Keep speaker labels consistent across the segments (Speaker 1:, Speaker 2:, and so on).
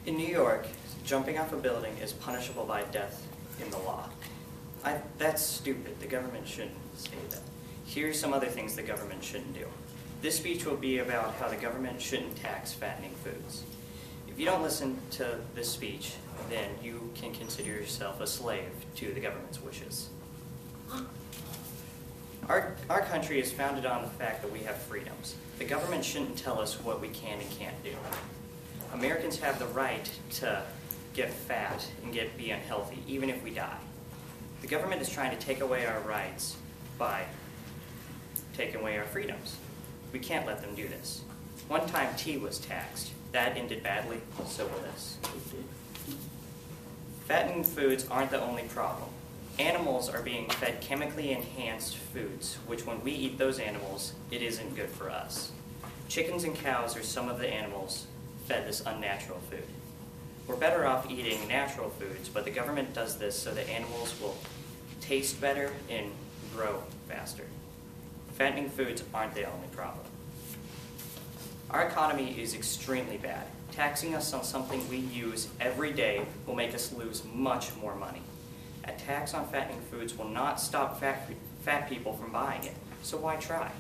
Speaker 1: In New York, jumping off a building is punishable by death in the law. That's stupid. The government shouldn't say that. Here's some other things the government shouldn't do. This speech will be about how the government shouldn't tax fattening foods. If you don't listen to this speech, then you can consider yourself a slave to the government's wishes. Our country is founded on the fact that we have freedoms. The government shouldn't tell us what we can and can't do. Americans have the right to get fat and be unhealthy, even if we die. The government is trying to take away our rights by taking away our freedoms. We can't let them do this. One time tea was taxed. That ended badly, so will this. Fattening foods aren't the only problem. Animals are being fed chemically enhanced foods, which when we eat those animals, it isn't good for us. Chickens and cows are some of the animals fed this unnatural food. We're better off eating natural foods, but the government does this so that animals will taste better and grow faster. Fattening foods aren't the only problem. Our economy is extremely bad. Taxing us on something we use every day will make us lose much more money. A tax on fattening foods will not stop fat people from buying it, so why try?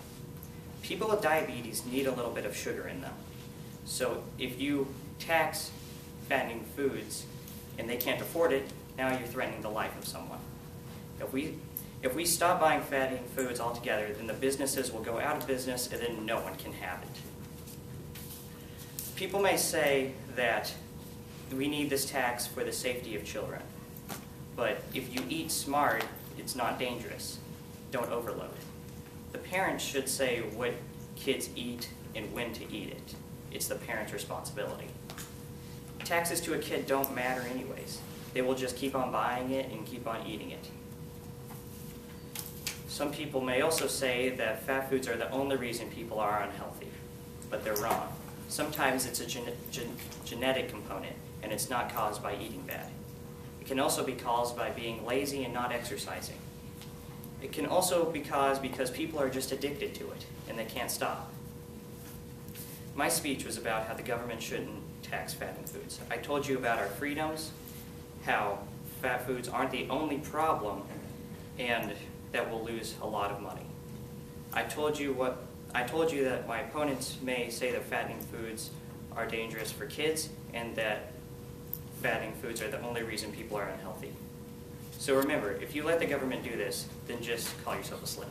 Speaker 1: People with diabetes need a little bit of sugar in them. So if you tax fattening foods and they can't afford it, now you're threatening the life of someone. If we stop buying fattening foods altogether, then the businesses will go out of business and then no one can have it. People may say that we need this tax for the safety of children. But if you eat smart, it's not dangerous. Don't overload. The parents should say what kids eat and when to eat it. It's the parent's responsibility. Taxes to a kid don't matter anyways. They will just keep on buying it and keep on eating it. Some people may also say that fat foods are the only reason people are unhealthy, but they're wrong. Sometimes it's a genetic component, and it's not caused by eating bad. It can also be caused by being lazy and not exercising. It can also be caused because people are just addicted to it, and they can't stop. My speech was about how the government shouldn't tax fattening foods. I told you about our freedoms, how fat foods aren't the only problem, and that we'll lose a lot of money. I told you that my opponents may say that fattening foods are dangerous for kids and that fattening foods are the only reason people are unhealthy. So remember, if you let the government do this, then just call yourself a slave.